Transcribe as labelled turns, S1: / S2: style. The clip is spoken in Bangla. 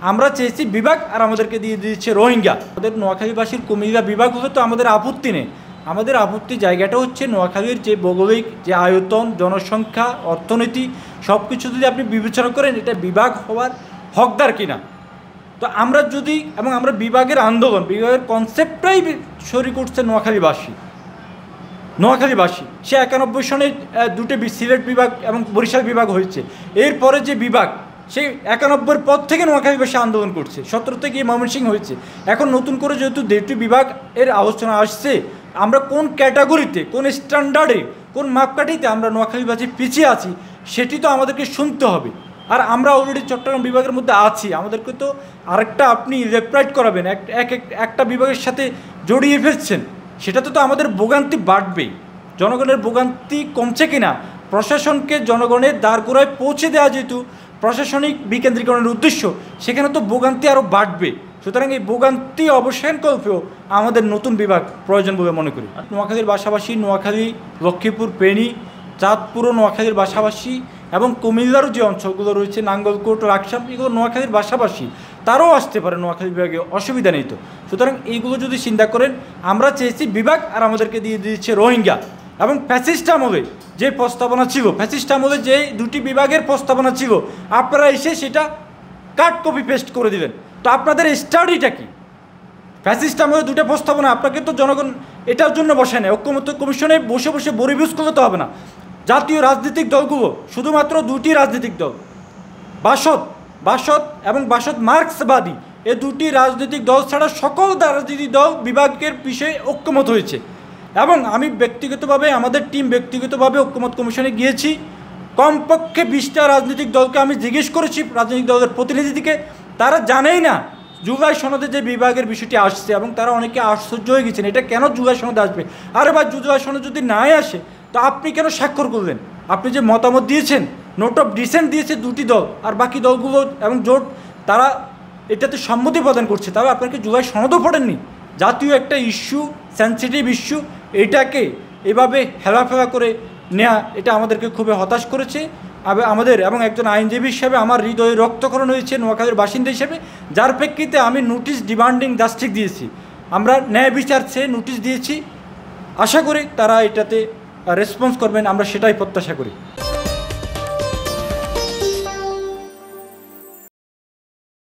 S1: আমরা চেয়েছি বিভাগ, আর আমাদেরকে দিয়ে দিচ্ছে রোহিঙ্গা। আমাদের নোয়াখালীবাসীর কুমিল্লা বিভাগ হলে তো আমাদের আপত্তি নেই। আমাদের আপত্তি জায়গাটা হচ্ছে নোয়াখালীর যে ভৌগোলিক যে আয়তন, জনসংখ্যা, অর্থনীতি সব কিছু যদি আপনি বিবেচনা করেন এটা বিভাগ হওয়ার হকদার কিনা। তো আমরা যদি এবং আমরা বিভাগের আন্দোলন, বিভাগের কনসেপ্টটাই শরীক করছে নোয়াখালীবাসী। সে 91 সনে দুটো সিলেট বিভাগ এবং বরিশাল বিভাগ হয়েছে। এরপরে যে বিভাগ সেই 91 পর থেকে নোয়াখালীবাসী আন্দোলন করছে, 17 থেকে ময়মনসিংহ হয়েছে। এখন নতুন করে যেহেতু দুটি বিভাগ এর আলোচনা আসছে, আমরা কোন ক্যাটাগরিতে, কোন স্ট্যান্ডার্ডে, কোন মাপকাঠিতে আমরা নোয়াখালীবাসী পিছিয়ে আছি সেটি তো আমাদেরকে শুনতে হবে। আর আমরা অলরেডি চট্টগ্রাম বিভাগের মধ্যে আছি, আমাদেরকে তো আরেকটা আপনি লেফট করাবেন, একটা বিভাগের সাথে জড়িয়ে ফেলছেন, সেটাতে তো আমাদের ভোগান্তি বাড়বেই। জনগণের ভোগান্তি কমছে কিনা, প্রশাসনকে জনগণের দ্বারগোড়ায় পৌঁছে দেওয়া যেহেতু প্রশাসনিক বিকেন্দ্রীকরণের উদ্দেশ্য, সেখানে তো ভোগান্তি আরও বাড়বে। সুতরাং এই ভোগান্তি অবসানকল্পেও আমাদের নতুন বিভাগ প্রয়োজন বলে মনে করি। নোয়াখালীর বাসাবাসী, নোয়াখালী, লক্ষ্মীপুর, ফেনী, চাঁদপুর ও নোয়াখালীর বাসাবাসী এবং কুমিল্লারও যে অঞ্চলগুলো রয়েছে, নাঙ্গলকোট, রাকসাম, এগুলো নোয়াখালীর বাসাবাসী, তারাও আসতে পারে নোয়াখালী বিভাগে, অসুবিধা নেই তো। সুতরাং এইগুলো যদি চিন্তা করেন, আমরা চেয়েছি বিভাগ, আর আমাদেরকে দিয়ে দিচ্ছে রোহিঙ্গা। এবং ফ্যাসিস্ট আমলে যে প্রস্তাবনা ছিল, ফ্যাসিস্ট আমলে যে দুটি বিভাগের প্রস্তাবনা ছিল, আপনারা এসে সেটা কাট কপি পেস্ট করে দিলেন। তো আপনাদের স্টাডিটা কি? ফ্যাসিস্ট আমলে দুটো প্রস্তাবনা, আপনাকে তো জনগণ এটার জন্য বসায় নেয়। ঐক্যমত্য কমিশনে বসে বসে বরিভিউজ করলে তো হবে না। জাতীয় রাজনৈতিক দলগুলো শুধুমাত্র দুটি রাজনৈতিক দল, বাসদ এবং বাসদ মার্ক্সবাদী, এই দুটি রাজনৈতিক দল ছাড়া সকল রাজনৈতিক দল বিভাগের বিষয়ে ঐক্যমত হয়েছে। এবং আমি ব্যক্তিগতভাবে, আমাদের টিম ব্যক্তিগতভাবে ঐক্যমত কমিশনে গিয়েছি। কমপক্ষে 20টা রাজনৈতিক দলকে আমি জিজ্ঞেস করেছি, রাজনৈতিক দলের প্রতিনিধিকে, তারা জানেই না জুলাই সনদে যে বিভাগের বিষয়টি আসছে, এবং তারা অনেকে আশ্চর্য হয়ে গেছেন এটা কেন জুলাই সনদে আসবে। আরে ভাই, জুলাই সনদ যদি নাই আসে তো আপনি কেন স্বাক্ষর করলেন? আপনি যে মতামত দিয়েছেন, নোট অফ ডিসেন্ট দিয়েছে দুটি দল, আর বাকি দলগুলো এবং জোট তারা এটাতে সম্মতি প্রদান করছে, তবে আপনাকে জুলাই সনদও পড়েননি। জাতীয় একটা ইস্যু, সেন্সিটিভ ইস্যু, এটাকে এভাবে হেলাফেলা করে নেওয়া, এটা আমাদেরকে খুবই হতাশ করেছে। আমাদের এবং একজন আইনজীবী হিসেবে আমার হৃদয়ে রক্তক্ষরণ হয়েছে নোয়াখালীর বাসিন্দা হিসেবে, যার প্রেক্ষিতে আমি নোটিশ ডিমান্ডিং জাস্টিস দিয়েছি। আমরা ন্যায় বিচার চেয়ে নোটিশ দিয়েছি, আশা করি তারা এটাতে রেসপন্স করবেন, আমরা সেটাই প্রত্যাশা করি।